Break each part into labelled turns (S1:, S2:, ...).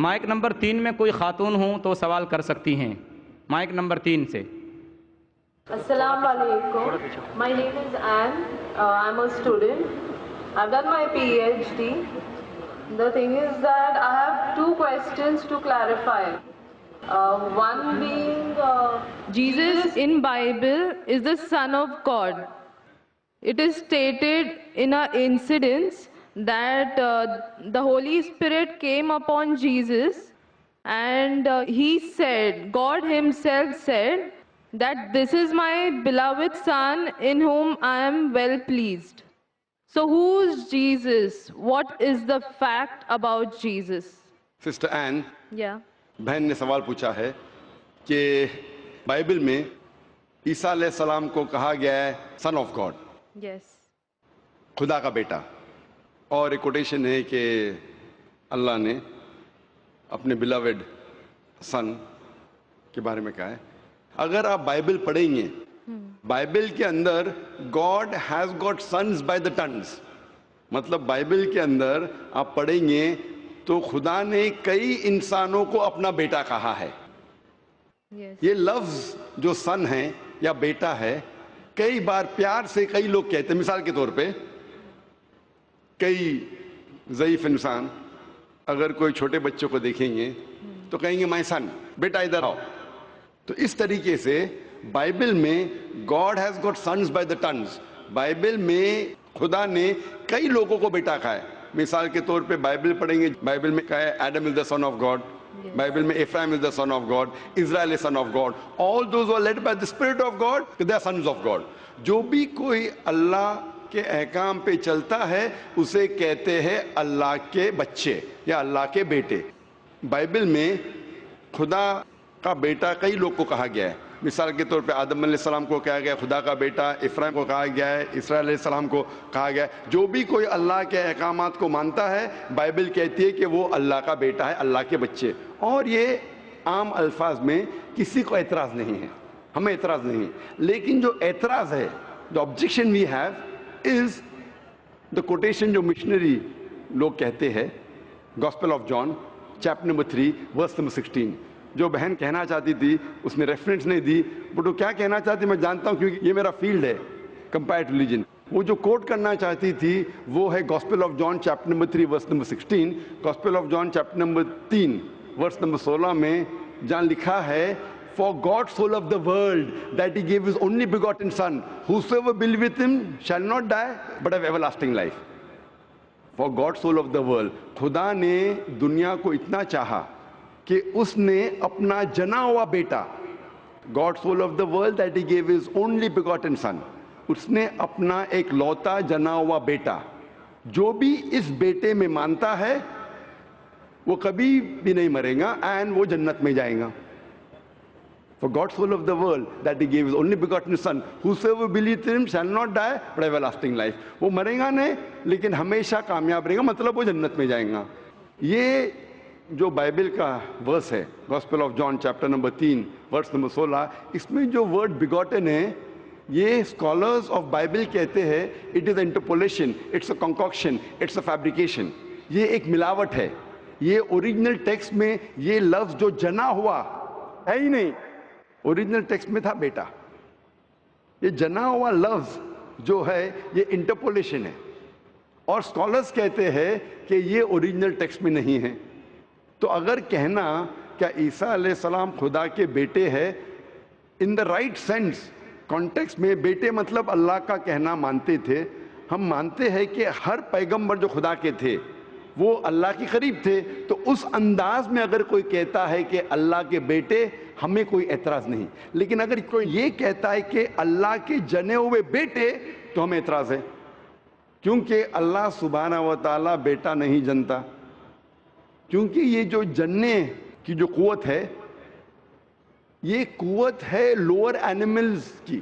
S1: Mic number 3 میں کوئی خاتون ہوں تو سوال کر سکتی ہیں، مائک نمبر 3 سے۔
S2: Assalamu alaikum. My name is Anne. I'm a student. I've done my PhD. The thing is that I have two questions to clarify. One being, Jesus in Bible is the Son of God. It is stated in an incident that the Holy Spirit came upon Jesus and he said, God himself said, that this is my beloved Son in whom I am well pleased. So who's Jesus? What is the fact about Jesus?
S3: Sister Ann,
S2: Yeah.
S3: بہن نے سوال پوچھا ہے کہ Bible میں عیسیٰ علیہ السلام کو کہا گیا ہے سن آف گاڈ،
S2: Yes.
S3: خدا کا بیٹا، اور ایک کوٹیشن ہے کہ اللہ نے اپنے بلاوڈ سن کے بارے میں کہا ہے۔ اگر آپ بائبل پڑھیں گے، بائبل کے اندر God has got sons by the tons, مطلب بائبل کے اندر آپ پڑھیں گے تو خدا نے کئی انسانوں کو اپنا بیٹا کہا ہے۔
S2: Yes.
S3: یہ لفظ جو سن ہے یا بیٹا ہے، کئی بار پیار سے کئی لوگ کہتے ہیں۔ مثال کے طور پہ کئی ضعیف انسان اگر کوئی چھوٹے بچوں کو دیکھیں گے تو کہیں گے مائی سن، بیٹا ادھر آؤ۔ تو اس طریقے سے بائبل میں God has got sons by the tons, Bible میں خدا نے کئی لوگوں کو بیٹا کہا ہے۔ مثال کے طور پہ بائبل پڑھیں گے، بائبل میں کہا ہے Adam is the son of God, Bible میں Ephraim is the son of God, Israel is son of God, all those who are led by the spirit of God they are sons of God. جو بھی کوئی اللہ کے احکام پہ چلتا ہے اسے کہتے ہیں اللہ کے بچے یا اللہ کے بیٹے۔ بائبل میں خدا کا بیٹا کئی لوگ کو کہا گیا ہے۔ مثال کے طور پہ آدم علیہ السلام کو کہا گیا خدا کا بیٹا، افرایم کو کہا گیا ہے، اسرائیل علیہ السلام کو کہا گیا ہے۔ جو بھی کوئی اللہ کے احکامات کو مانتا ہے بائبل کہتی ہے کہ وہ اللہ کا بیٹا ہے، اللہ کے بچے۔ اور یہ عام الفاظ میں کسی کو اعتراض نہیں ہے، ہمیں اعتراض نہیں ہے۔ لیکن جو اعتراض ہے، جو objection we have is the quotation جو مشنری لوگ کہتے ہیں، gospel of John chapter number 3 verse number 16۔ جو بہن کہنا چاہتی تھی اس نے ریفرنس نہیں دی، بٹ وہ کیا کہنا چاہتی میں جانتا ہوں کیونکہ یہ میرا فیلڈ ہے، کمپیئرڈ ریلیجن۔ وہ جو کوٹ کرنا چاہتی تھی وہ ہے gospel of John chapter number 3 verse number 16۔ Gospel of John chapter number 3 verse number 16 میں جہاں لکھا ہے For God so loved the world that he gave his only begotten son, whosoever believeth with him shall not die but have everlasting life. For God so loved the world. خدا نے دنیا کو اتنا چاہا کہ اس نے اپنا جنا ہوا بیٹا، God so loved the world that he gave his only begotten son. اس نے اپنا ایک لوتا جنا ہوا بیٹا، جو بھی اس بیٹے میں مانتا ہے وہ کبھی بھی نہیں مرے گا اینڈ وہ جنت میں جائے گا۔ For God so loved the world that he gave his only begotten son, whosoever believeth in him shall not die but have everlasting life. وہ مرے گا نہیں لیکن ہمیشہ کامیاب رہے گا، مطلب وہ جنت میں جائیں گا۔ یہ جو بائبل کا ورس ہے gospel of John chapter number 3 verse number 16، اس میں جو ورڈ بیگوٹن ہے یہ اسکالرز آف بائبل کہتے ہیں it is interpolation, it's a concoction, it's a fabrication. یہ ایک ملاوٹ ہے۔ یہ اوریجنل ٹیکسٹ میں یہ لفظ جو جنا ہوا ہے ہی نہیں، اوریجنل ٹیکسٹ میں تھا بیٹا۔ یہ جنا ہوا لفظ جو ہے یہ انٹرپولیشن ہے، اور اسکالرز کہتے ہیں کہ یہ اوریجنل ٹیکسٹ میں نہیں ہے۔ تو اگر کہنا کیا عیسیٰ علیہ السلام خدا کے بیٹے ہے ان دا رائٹ سینس کانٹیکسٹ میں، بیٹے مطلب اللہ کا کہنا مانتے تھے۔ ہم مانتے ہیں کہ ہر پیغمبر جو خدا کے تھے وہ اللہ کے قریب تھے، تو اس انداز میں اگر کوئی کہتا ہے کہ اللہ کے بیٹے، ہمیں کوئی اعتراض نہیں۔ لیکن اگر کوئی یہ کہتا ہے کہ اللہ کے جنے ہوئے بیٹے، تو ہمیں اعتراض ہے، کیونکہ اللہ سبحانہ و تعالیٰ بیٹا نہیں جنتا۔ کیونکہ یہ جو جننے کی جو قوت ہے یہ قوت ہے لوور اینیملز کی،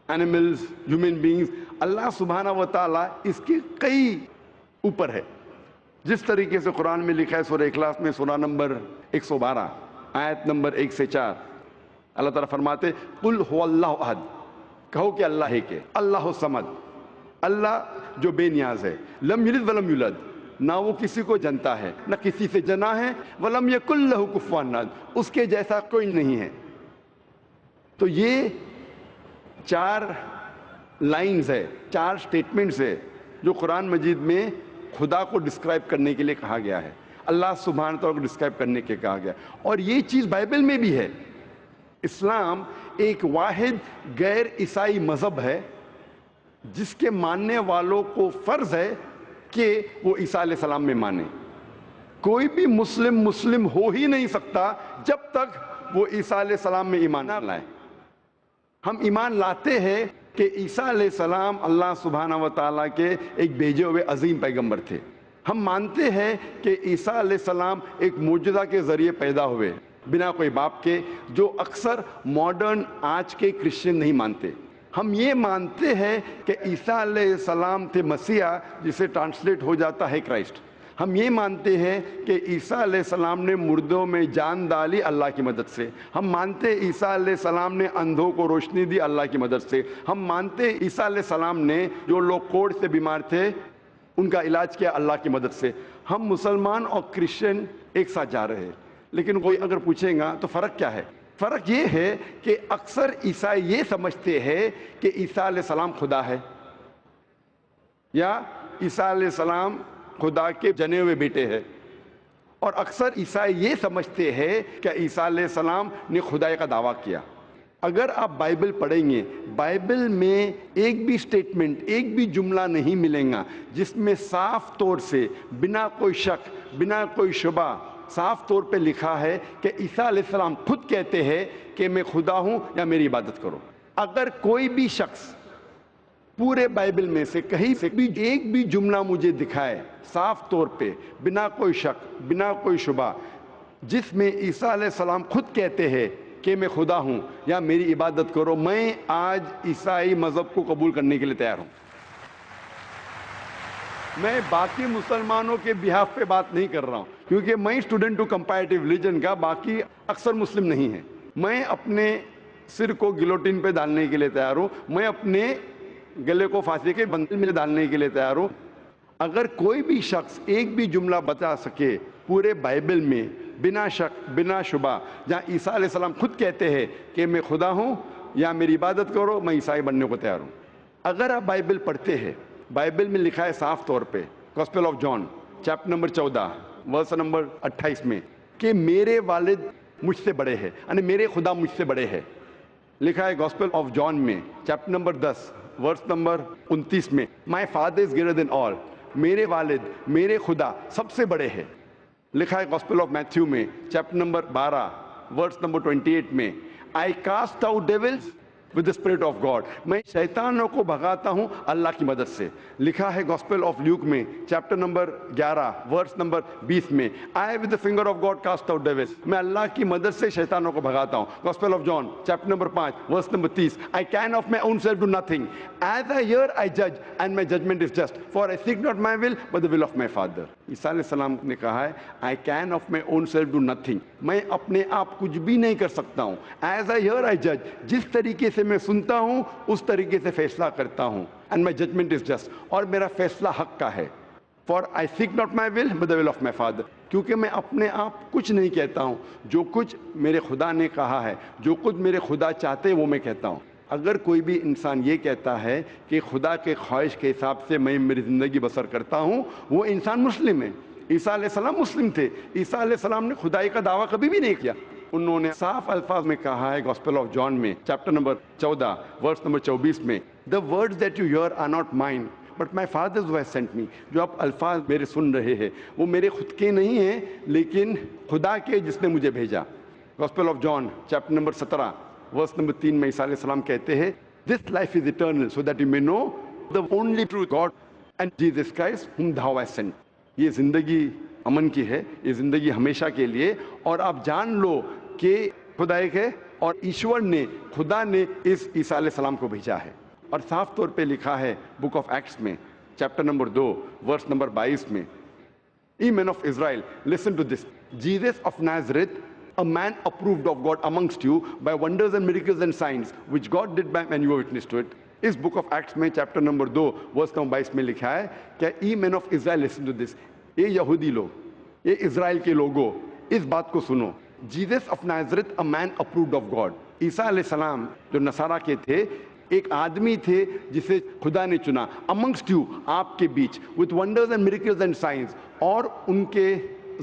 S3: اینیملز، ہیومن بینگز۔ اللہ سبحانہ و تعالیٰ اس کے کئی اوپر ہے، جس طریقے سے قرآن میں لکھا ہے سورہ اخلاص میں سورہ نمبر 112 آیت نمبر 1 سے 4، اللہ تعالیٰ فرماتے قل هو اللہ احد، کہو کہ اللہ ہے کہ اللہ الصمد، اللہ جو بے نیاز ہے، لم یلد ولم یولد، نہ وہ کسی کو جنتا ہے نہ کسی سے جنا ہے، ولم یکن لہ کفوا احد، اس کے جیسا کوئی نہیں ہے۔ تو یہ 4 لائنز ہے، 4 سٹیٹمنٹس ہے جو قرآن مجید میں خدا کو ڈسکرائب کرنے کے لیے کہا گیا ہے، اللہ سبحانہ تعالیٰ کو ڈسکرائب کرنے کے کہا گیا، اور یہ چیز بائبل میں بھی ہے۔ اسلام ایک واحد غیر عیسائی مذہب ہے جس کے ماننے والوں کو فرض ہے کہ وہ عیسیٰ علیہ السلام میں مانے۔ کوئی بھی مسلم ہو ہی نہیں سکتا جب تک وہ عیسیٰ علیہ السلام میں ایمان نہ لائے۔ ہم ایمان لاتے ہیں کہ عیسیٰ علیہ السلام اللہ سبحانہ و تعالیٰ کے ایک بھیجے ہوئے عظیم پیغمبر تھے۔ ہم مانتے ہیں کہ عیسیٰ علیہ السلام ایک معجزہ کے ذریعے پیدا ہوئے بنا کوئی باپ کے، جو اکثر ماڈرن آج کے کرسچن نہیں مانتے۔ ہم یہ مانتے ہیں کہ عیسیٰ علیہ السلام تھے مسیح، جسے ٹرانسلیٹ ہو جاتا ہے کرائسٹ۔ ہم یہ مانتے ہیں کہ عیسیٰ علیہ السلام نے مردوں میں جان ڈالی اللہ کی مدد سے۔ ہم مانتے ہیں عیسیٰ علیہ السلام نے اندھوں کو روشنی دی اللہ کی مدد سے۔ ہم مانتے ہیں عیسیٰ علیہ السلام نے جو لوگ کوڑھ سے بیمار تھے ان کا علاج کیا اللہ کی مدد سے۔ ہم مسلمان اور کرسچن ایک ساتھ جا رہے ہیں، لیکن کوئی اگر پوچھے گا تو فرق کیا ہے؟ فرق یہ ہے کہ اکثر عیسائی یہ سمجھتے ہیں کہ عیسیٰ علیہ السلام خدا ہے، یا عیسیٰ علیہ السلام خدا کے جنے ہوئے بیٹے ہیں، اور اکثر عیسائی یہ سمجھتے ہیں کہ عیسیٰ علیہ السلام نے خدائی کا دعویٰ کیا۔ اگر آپ بائبل پڑھیں گے، بائبل میں ایک بھی سٹیٹمنٹ، ایک بھی جملہ نہیں ملے گا جس میں صاف طور سے بنا کوئی شک، بنا کوئی شبہ صاف طور پہ لکھا ہے کہ عیسیٰ علیہ السلام خود کہتے ہیں کہ میں خدا ہوں یا میری عبادت کرو۔ اگر کوئی بھی شخص پورے بائبل میں سے کہیں سے بھی ایک بھی جملہ مجھے دکھائے صاف طور پہ بنا کوئی شک، بنا کوئی شبہ، جس میں عیسیٰ علیہ السلام خود کہتے ہیں کہ میں خدا ہوں یا میری عبادت کرو، میں آج عیسائی مذہب کو قبول کرنے کے لیے تیار ہوں۔ میں باقی مسلمانوں کے بہاف پہ بات نہیں کر رہا ہوں، کیونکہ میں اسٹوڈنٹ ہوں کمپیریٹیو ریلیجن کا، باقی اکثر مسلم نہیں ہیں۔ میں اپنے سر کو گلوٹین پہ ڈالنے کے لیے تیار ہوں، میں اپنے گلے کو پھانسی کے بندل میں ڈالنے کے لیے تیار ہوں۔ اگر کوئی بھی شخص ایک بھی جملہ بتا سکے پورے بائبل میں بنا شک، بنا شبہ، جہاں عیسیٰ علیہ السلام خود کہتے ہیں کہ میں خدا ہوں یا میری عبادت کرو، میں عیسائی بننے کو تیار ہوں۔ اگر آپ بائبل پڑھتے ہیں، بائبل میں لکھا ہے صاف طور پہ، gospel of John chapter number 14 verse number 28 میں، کہ میرے والد مجھ سے بڑے ہیں، یعنی میرے خدا مجھ سے بڑے ہیں۔ لکھا ہے گاسپل آف جان میں چیپٹر نمبر 10 ورس نمبر 29 میں، my father is greater than آل، میرے والد، میرے خدا سب سے بڑے ہیں۔ لکھا ہے گاسپل آف میتھیو میں چیپٹر نمبر 12 ورس نمبر 28 میں، I cast out devils with the spirit of God، میں شیطانوں کو بھگاتا ہوں اللہ کی مدد سے۔ لکھا ہے گاسپل آف لیوک میں چیپٹر نمبر 11 ورس نمبر 20 میں، I with the finger of God cast out devils، میں اللہ کی مدد سے شیطانوں کو بھگاتا ہوں۔ Gospel of John chapter number 5 verse number 30، I can of my own self do nothing، as I hear I judge and my judgment is just، for I seek not my will but the will of my Father۔ عیسیٰ علیہ السلام نے کہا ہے I can of my own self do nothing، میں اپنے آپ کچھ بھی نہیں کر سکتا ہوں، as I hear I judge، جس طریقے سے میں سنتا ہوں اس طریقے سے فیصلہ کرتا ہوں، and my judgment is just، اور میرا فیصلہ حق کا ہے، for I seek not my will but the will of my Father، کیونکہ میں اپنے آپ کچھ نہیں کہتا ہوں، جو کچھ میرے خدا نے کہا ہے، جو کچھ میرے خدا چاہتے ہیں وہ میں کہتا ہوں۔ اگر کوئی بھی انسان یہ کہتا ہے کہ خدا کے خواہش کے حساب سے میں میری زندگی بسر کرتا ہوں، وہ انسان مسلم ہے۔ عیسیٰ علیہ السلام مسلم تھے، عیسیٰ علیہ السلام نے خدائی کا دعویٰ کبھی بھی نہیں کیا۔ انہوں نے صاف الفاظ میں کہا ہے گاسپل آف جان میں چیپٹر نمبر 14 ورس نمبر 24 میں، the words that you hear are not mine but my Father who has sent me، جو آپ الفاظ میرے سن رہے ہیں وہ میرے خود کے نہیں ہیں لیکن خدا کے جس نے مجھے بھیجا۔ Gospel of John chapter number 17 verse number 3 میں عیسیٰ علیہ السلام کہتے ہیں this life is eternal so that you may know the only true God and Jesus Christ whom thou hast sent۔ یہ زندگی امن کی ہے، یہ زندگی ہمیشہ کے لیے، اور آپ جان لو کہ خدا ایک ہے اور ایشور نے، خدا نے اس عیسیٰ علیہ السلام کو بھیجا ہے۔ اور صاف طور پہ لکھا ہے بک آف ایکٹس میں چیپٹر نمبر 2 ورس نمبر 22 میں، Ye men of Israel, listen to this, Jesus of Nazareth, a man approved of God amongst you by wonders and miracles and signs which God did by and you were witness to it۔ اس book of Acts میں chapter number 2 verse number 22 میں لکھا ہے کہ ای مین of Israel listen to this, یہ یہودی لوگ, یہ اسرائیل کے لوگوں, اس بات کو سنو. Jesus of Nazareth a man approved of God. عیسیٰ علیہ السلام جو نصارہ کے تھے, ایک آدمی تھے جسے خدا نے چنا, amongst you, آپ کے بیچ, with wonders and miracles and signs, اور ان کے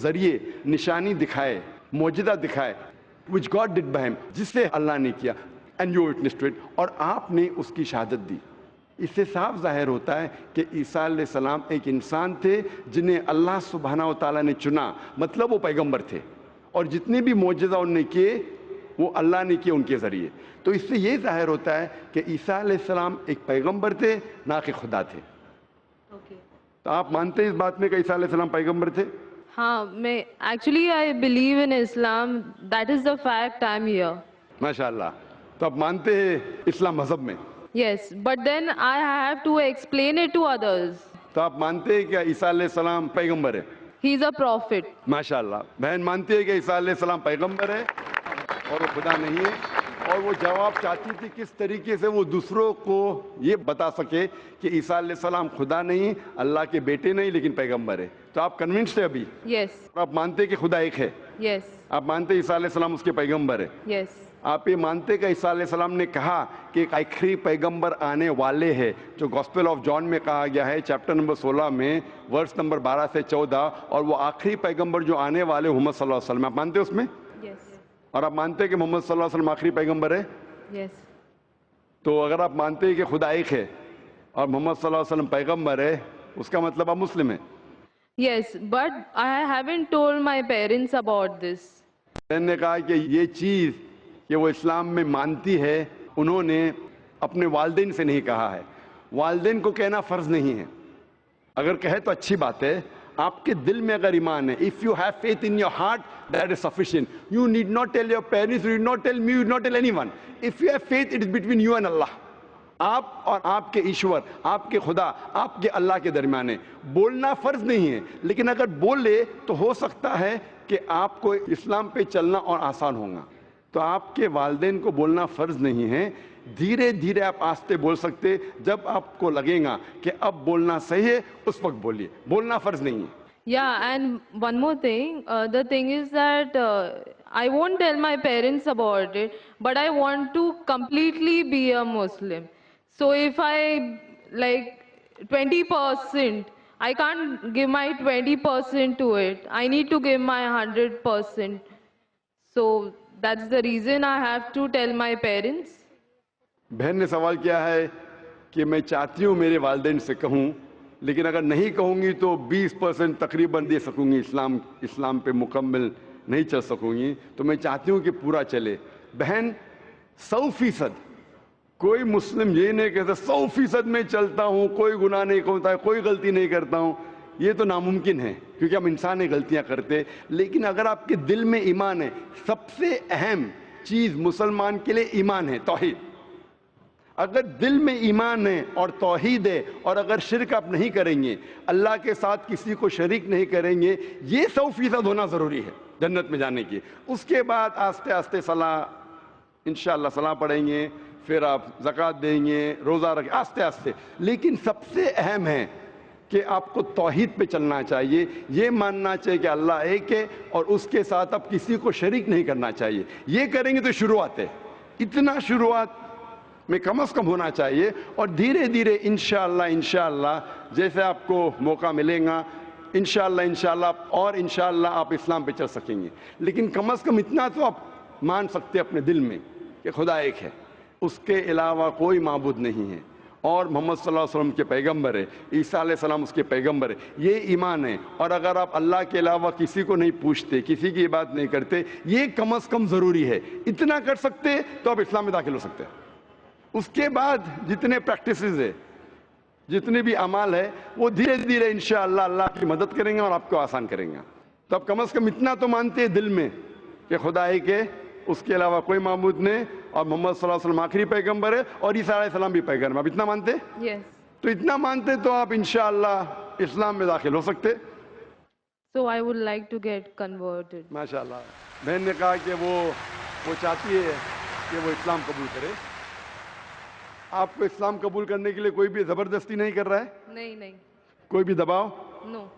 S3: ذریعے نشانی دکھائے, معجزہ دکھائے, which God did by him, جس سے اللہ نے کیا, and you witnessed to it, اور آپ نے اس کی شہادت دی. اس سے صاف ظاہر ہوتا ہے کہ عیسیٰ علیہ السلام ایک انسان تھے جنہیں اللہ سبحانہ و تعالیٰ نے چنا, مطلب وہ پیغمبر تھے, اور جتنے بھی معجزہ انہوں نے کیے وہ اللہ نے کیے ان کے ذریعے. تو اس سے یہ ظاہر ہوتا ہے کہ عیسیٰ علیہ السلام ایک پیغمبر تھے, نہ کہ خدا تھے. تو آپ مانتے ہیں اس بات میں کہ عیسیٰ علیہ السلام پیغمبر تھے؟
S2: ہاں, میں actually I believe in Islam, that is the fact, I am here.
S3: ماشاء اللہ. تو آپ مانتے ہیں اسلام مذہب میں؟
S2: Yes, but then I have to explain it to others.
S3: تو آپ مانتے ہیں کہ عیسیٰ علیہ السلام پیغمبر ہے؟
S2: ہی از اے پروفٹ.
S3: ماشاء اللہ. بہن مانتی ہے کہ عیسیٰ علیہ السلام پیغمبر ہے اور وہ خدا نہیں ہے, اور وہ جواب چاہتی تھی کس طریقے سے وہ دوسروں کو یہ بتا سکے کہ عیسیٰ علیہ السلام خدا نہیں, اللہ کے بیٹے نہیں, لیکن پیغمبر ہے. تو آپ کنونسڈ ہے ابھی؟
S2: یس.
S3: آپ مانتے کہ خدا ایک ہے؟
S2: یس.
S3: آپ مانتے عیسیٰ علیہ السلام اس کے پیغمبر ہے؟
S2: یس.
S3: آپ یہ مانتے کہ عیسیٰ علیہ السلام نے کہا کہ ایک آخری پیغمبر آنے والے ہیں, جو گوسپل آف جان میں کہا گیا ہے چیپٹر نمبر 16 میں ورس نمبر 12 سے 14, اور وہ آخری پیغمبر جو آنے والے محمد صلی اللہ علیہ وسلم, آپ مانتے اس میں؟
S2: یس.
S3: اور آپ مانتے ہیں کہ محمد صلی اللہ علیہ وسلم آخری پیغمبر ہے؟
S2: یس.
S3: تو اگر آپ مانتے ہیں کہ خدا ایک ہے اور محمد صلی اللہ علیہ وسلم پیغمبر ہے, اس کا مطلب آپ مسلم ہیں.
S2: Yes, but I haven't told my parents about this.
S3: میں نے کہا کہ یہ چیز کہ وہ اسلام میں مانتی ہے, انہوں نے اپنے والدین سے نہیں کہا ہے. والدین کو کہنا فرض نہیں ہے, اگر کہے تو اچھی بات ہے. آپ کے دل میں اگر ایمان ہے, if you have faith in your heart, that is sufficient. You need not tell your parents, you need not tell me, you need not tell anyone. If you have faith, it is between you and Allah. آپ اور آپ کے ایشور, آپ کے خدا, آپ کے اللہ کے درمیان ہے. بولنا فرض نہیں ہے, لیکن اگر بولے تو ہو سکتا ہے کہ آپ کو اسلام پہ چلنا اور آسان ہوگا. تو آپ کے والدین کو بولنا فرض نہیں ہے, دھیرے دھیرے آپ آستے بول سکتے. جب آپ کو لگے گا کہ اب بولنا صحیح ہے, اس وقت بولیے, بولنا فرض نہیں ہے.
S2: Yeah, and one more thing, the thing is that I won't tell my parents about it, but I want to completely be a Muslim. So if I like 20%, I can't give my 20% to it. I need to give my 100%. So that's the reason I have to tell my parents.
S3: بہن نے سوال کیا ہے کہ میں چاہتی ہوں میرے والدین سے کہوں, لیکن اگر نہیں کہوں گی تو 20% تقریباً دے سکوں گی, اسلام پہ مکمل نہیں چل سکوں گی. تو میں چاہتی ہوں کہ پورا چلے. بہن 100%, کوئی مسلم یہ نہیں کہتا 100% میں چلتا ہوں, کوئی گناہ نہیں کرتا ہے, کوئی غلطی نہیں کرتا ہوں. یہ تو ناممکن ہے, کیونکہ ہم انسان ہیں, غلطیاں کرتے. لیکن اگر آپ کے دل میں ایمان ہے, سب سے اہم چیز مسلمان کے لیے ایمان ہے, توحید. اگر دل میں ایمان ہے اور توحید ہے, اور اگر شرک آپ نہیں کریں گے, اللہ کے ساتھ کسی کو شریک نہیں کریں گے, یہ 100% ہونا ضروری ہے جنت میں جانے کی. اس کے بعد آستے آستے صلاح, انشاءاللہ صلاح پڑھیں گے, پھر آپ زکوٰۃ دیں گے, روزہ رکھیں, آستے آستے. لیکن سب سے اہم ہے کہ آپ کو توحید پہ چلنا چاہیے, یہ ماننا چاہیے کہ اللہ ایک ہے, اور اس کے ساتھ آپ کسی کو شریک نہیں کرنا چاہیے. یہ کریں گے تو شروعات ہے, اتنا شروعات میں کم از کم ہونا چاہیے. اور دھیرے دھیرے انشاءاللہ جیسے آپ کو موقع ملے گا, انشاءاللہ اور انشاءاللہ آپ اسلام پہ چل سکیں گے. لیکن کم از کم اتنا تو آپ مان سکتے اپنے دل میں کہ خدا ایک ہے, اس کے علاوہ کوئی معبود نہیں ہے, اور محمد صلی اللہ علیہ وسلم کے پیغمبر ہے, عیسیٰ علیہ السلام اس کے پیغمبر ہے. یہ ایمان ہے. اور اگر آپ اللہ کے علاوہ کسی کو نہیں پوچھتے, کسی کی بات نہیں کرتے, یہ کم از کم ضروری ہے. اتنا کر سکتے تو آپ اسلام میں داخل ہو سکتے ہیں. اس کے بعد جتنے پریکٹسز ہے, جتنے بھی اعمال ہے, وہ دھیرے دھیرے انشاءاللہ اللہ کی مدد کریں گے اور آپ کو آسان کریں گے. تو آپ کم از کم اتنا تو مانتے ہیں دل میں کہ خدا ایک ہے, اس کے علاوہ کوئی معبود نہیں, اور محمد صلی اللہ علیہ وسلم آخری پیغمبر ہے, اور عیسیٰ علیہ السلام بھی پیغمبر ہے. آپ اتنا مانتے؟
S2: Yes.
S3: تو اتنا مانتے تو آپ انشاءاللہ اسلام میں داخل ہو سکتے.
S2: So I would like to get converted.
S3: ماشاءاللہ. بہن نے کہا کہ وہ چاہتی ہے کہ وہ اسلام قبول کرے. آپ کو اسلام قبول کرنے کے لیے کوئی بھی زبردستی نہیں کر رہا ہے؟
S2: نہیں.
S3: کوئی بھی دباؤ
S2: No.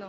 S2: No.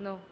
S2: No.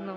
S2: No.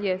S2: Yes.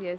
S2: Yes.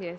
S2: Yes.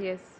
S2: Yes.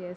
S2: Yes.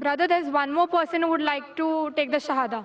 S4: Brother, there's one more person who would like to take the Shahada.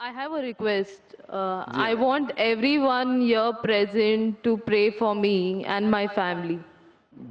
S2: I have a request. I want everyone here present to pray for me and my family.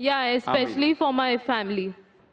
S2: Yeah, especially for my family.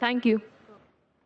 S2: Thank you.